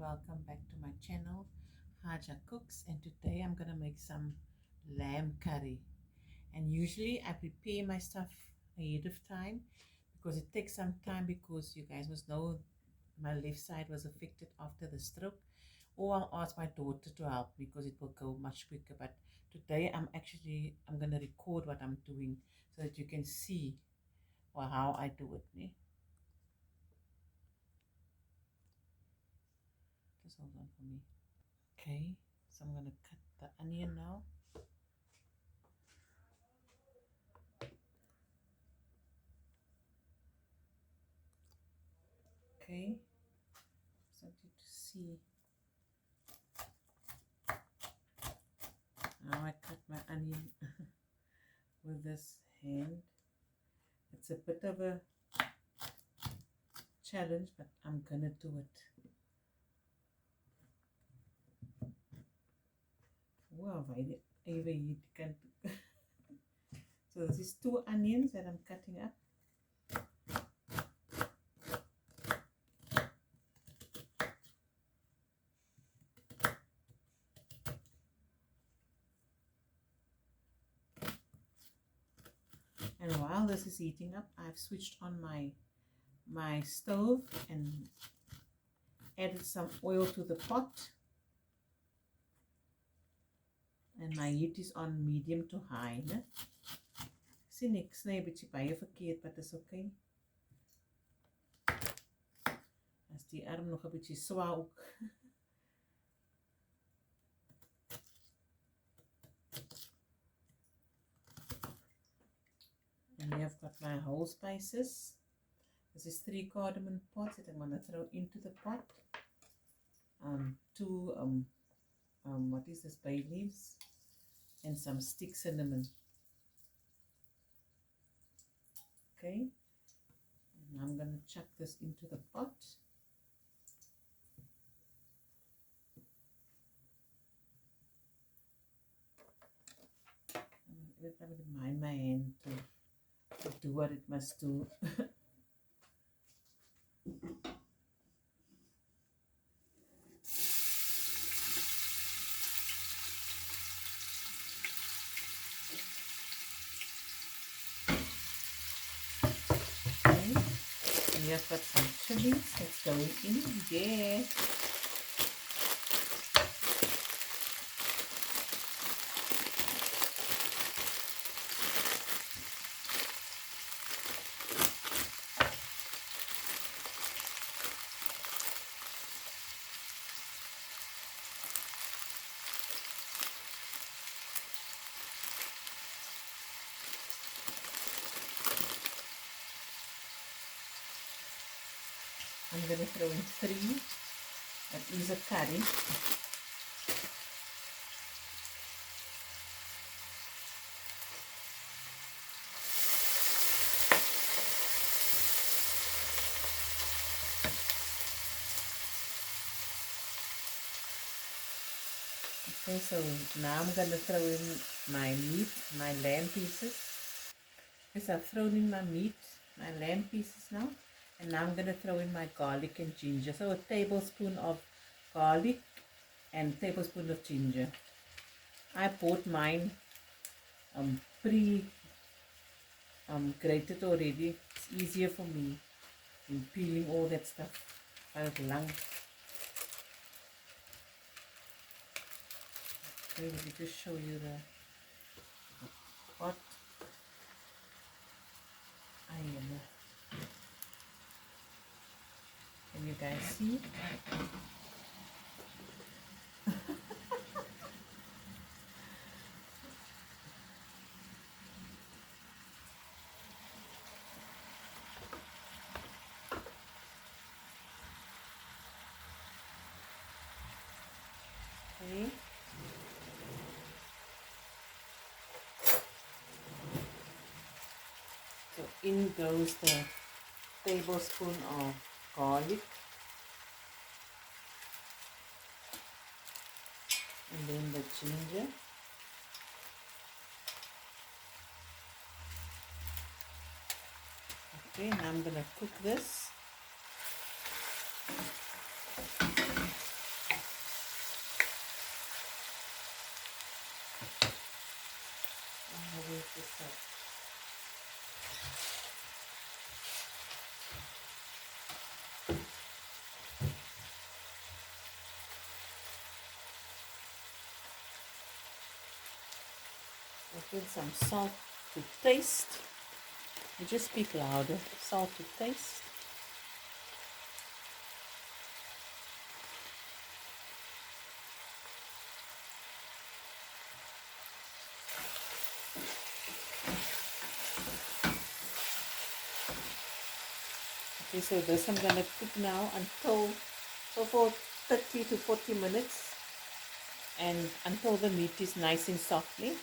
welcome back to my channel, Haja Cooks, and today I'm gonna make some lamb curry. And usually I prepare my stuff ahead of time because it takes some time, because you guys must know my left side was affected after the stroke. Or I'll ask my daughter to help me because it will go much quicker. But today I'm gonna record what I'm doing so that you can see how I do it. Just hold on for me. Okay, so I'm gonna cut the onion now. Okay, so you to see now I cut my onion with this hand. It's a bit of a challenge, but I'm gonna do it. Wow, even can. So this is 2 onions that I'm cutting up. And while this is heating up, I've switched on my stove and added some oil to the pot. And my heat is on medium to high. Ne? Sien ek sny 'n bietjie baie verkeerd, but is okay. As die arm nog 'n bietjie swaar ook. And here I've got my whole spices. This is 3 cardamom pods that I'm going to throw into the pot. 2 what is this, bay leaves, and some stick cinnamon. Okay, and I'm going to chuck this into the pot. I'm going to mind my hand to do what it must do. We have got some chilies that's going in there. I'm going to throw in 3. That is a curry. Okay, so now I'm going to throw in my meat, my lamb pieces. Yes, I've thrown in my meat, my lamb pieces now. And now I'm going to throw in my garlic and ginger. So a tablespoon of garlic and a tablespoon of ginger. I bought mine grated already. It's easier for me in peeling all that stuff out long. Okay, let me just show you the pot. Can you guys see? Okay. So in goes the tablespoon of garlic. And then the ginger. Okay, now I'm going to cook this. With some salt to taste. You just speak louder. Salt to taste. Okay, so this I'm gonna cook now for 30 to 40 minutes, and until the meat is nice and softly.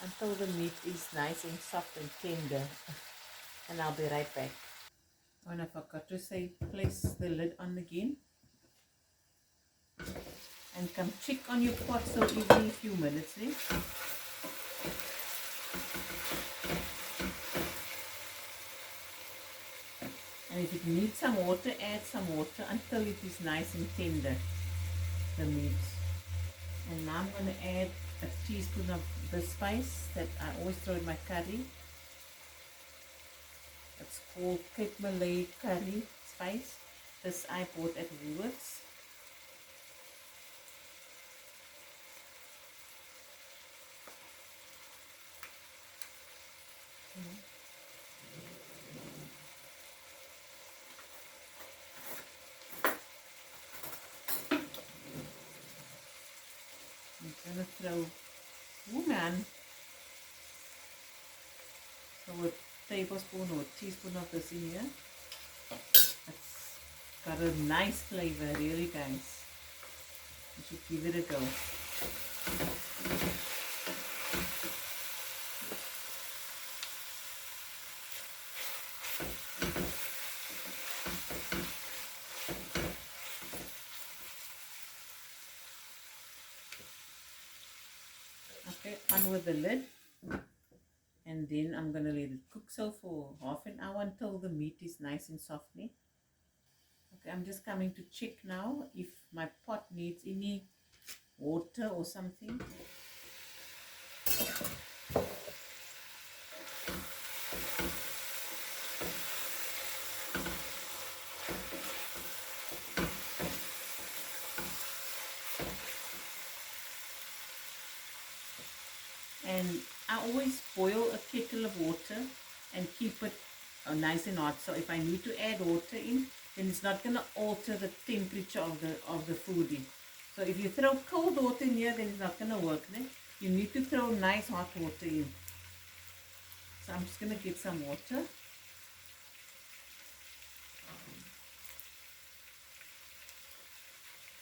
Until the meat is nice and soft and tender. And I'll be right back. And I forgot to say, place the lid on again. And come check on your pot so every few minutes. Eh? And if it needs some water, add some water until it is nice and tender, the meat. And now I'm going to add a teaspoon of the spice that I always throw in my curry. It's called Cape Malay curry spice. This I bought at Woolworths. I'm going to throw, oh man, so a tablespoon or a teaspoon of this in here. It's got a nice flavor, really guys. You should give it a go. Okay, on with the lid. And then I'm going to let it cook so for half an hour until the meat is nice and softly. Okay, I'm just coming to check now if my pot needs any water or something. And I always boil a kettle of water and keep it nice and hot. So if I need to add water in, then it's not going to alter the temperature of the food in. So if you throw cold water in here, then it's not going to work. Then you need to throw nice hot water in. So I'm just going to get some water.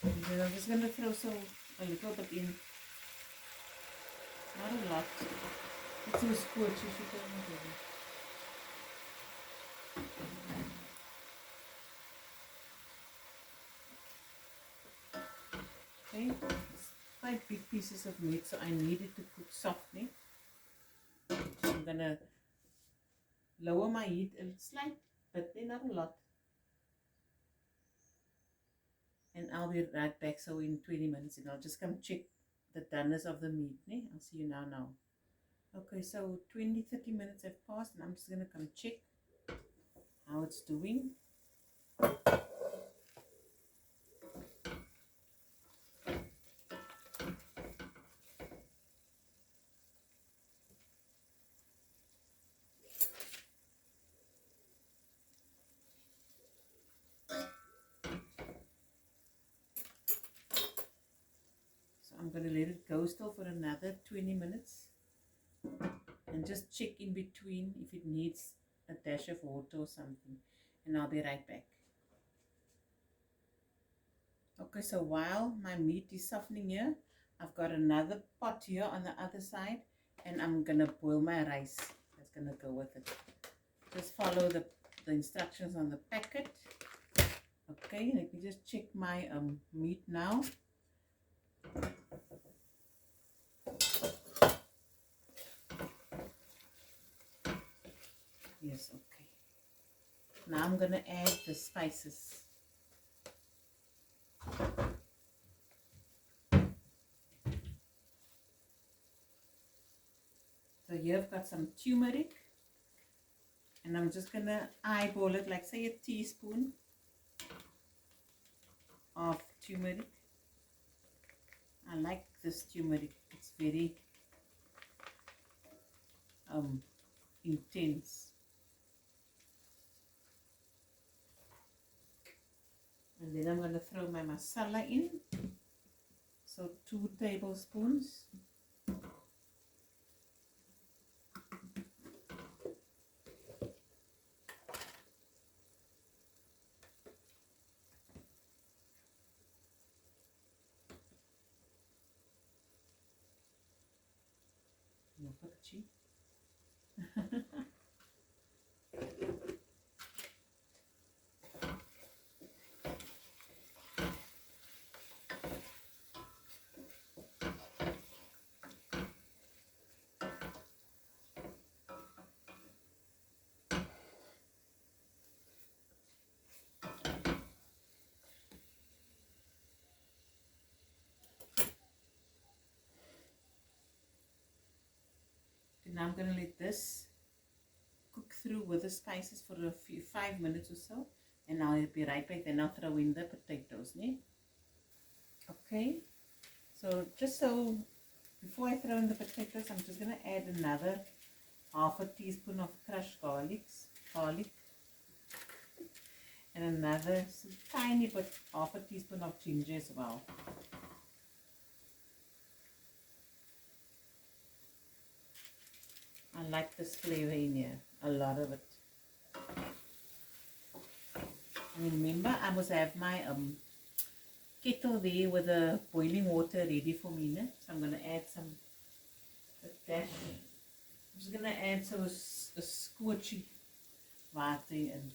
And then I'm just going to throw a little bit in. Not a lot. It's too squishy. Okay, it's quite big pieces of meat, so I need it to cook softly. So I'm gonna lower my heat a slight, but not a lot. And I'll be right back. So in 20 minutes, and I'll just come check the doneness of the meat. I'll see you now. Okay, so 20-30 minutes have passed, and I'm just gonna come check how it's doing. So I'm gonna let it go still for another 20 minutes, and just check in between if it needs a dash of water or something, and I'll be right back. Okay, so while my meat is softening here, I've got another pot here on the other side, and I'm gonna boil my rice. That's gonna go with it. Just follow the instructions on the packet. Okay, let me just check my meat now. Yes, okay. Now I'm gonna add the spices. So here I've got some turmeric, and I'm just gonna eyeball it, like say a teaspoon of turmeric. I like this turmeric. It's very intense. And then I'm going to throw my masala in. So 2 tablespoons. No purchie. Now I'm going to let this cook through with the spices for a few 5 minutes or so, and I'll be right back. Then I'll throw in the potatoes. Okay, so just so before I throw in the potatoes, I'm just going to add another half a teaspoon of crushed garlic, and another tiny bit, half a teaspoon of ginger as well. I like this flavor in here, a lot of it. And remember, I must have my kettle there with the boiling water ready for me. So I'm going to add some of that. I'm just going to add so a squishy water in.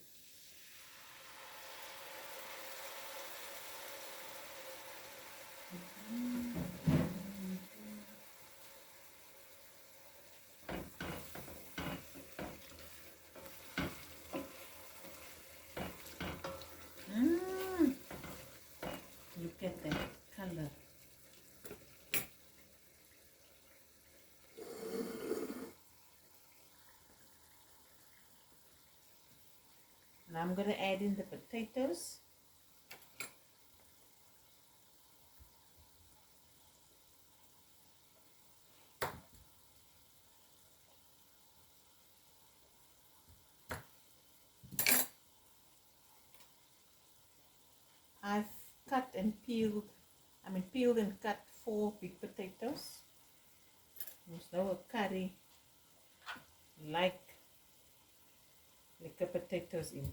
Look at that color. Now I'm going to add in the potatoes. I've peeled and cut 4 big potatoes. There's no curry like the potatoes in.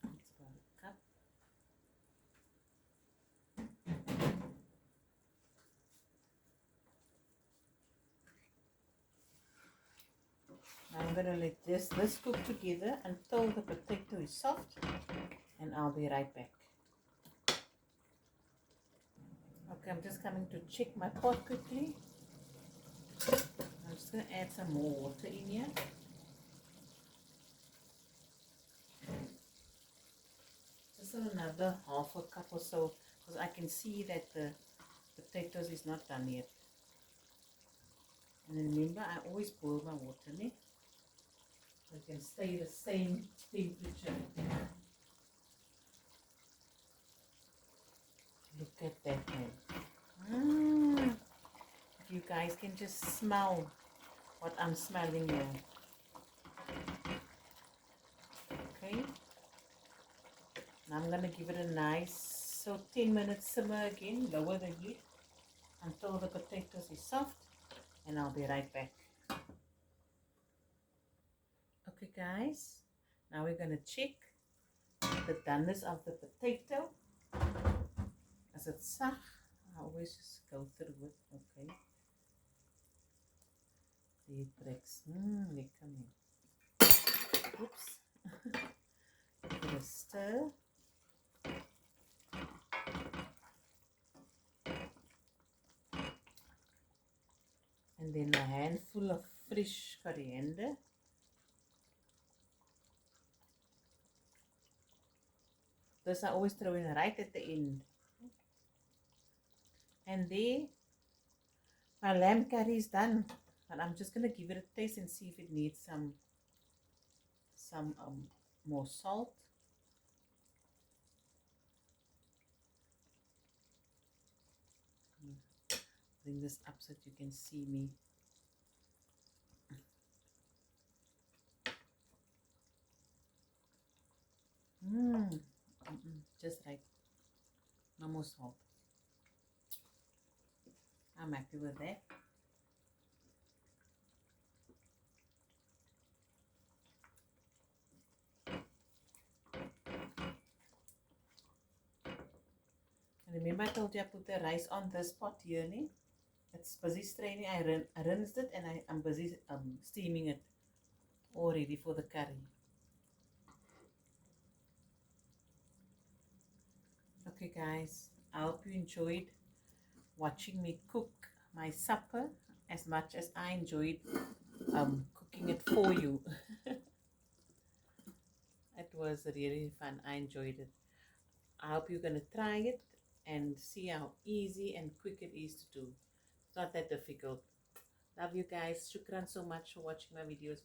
It's about a cup. Now I'm going to let this cook together until the potato is soft, and I'll be right back. Okay, I'm just coming to check my pot quickly. I'm just going to add some more water in here. Just another half a cup or so, because I can see that the potatoes is not done yet. And remember, I always boil my water, so it can stay the same temperature. Look at that, man. If you guys can just smell what I'm smelling here. Okay. Now I'm going to give it a nice, 10 minutes simmer again, lower the heat until the potatoes is soft, and I'll be right back. Okay guys, now we're going to check the doneness of the potato. As it's sag, I always just go through it. Okay. There it breaks. Lekker man. Oops. Give it a stir. And then a handful of fresh coriander. This I always throw in right at the end. And there, my lamb curry is done. And I'm just going to give it a taste and see if it needs some more salt. Bring this up so that you can see me. Just right. No more salt. I'm happy with that. And remember I told you I put the rice on this pot here, ne? It's busy straining. I rinsed it and I'm busy steaming it all ready for the curry. Okay guys, I hope you enjoyed watching me cook my supper as much as I enjoyed cooking it for you. It was really fun. I enjoyed it. I hope you're going to try it and see how easy and quick it is to do. It's not that difficult. Love you guys. Shukran so much for watching my videos.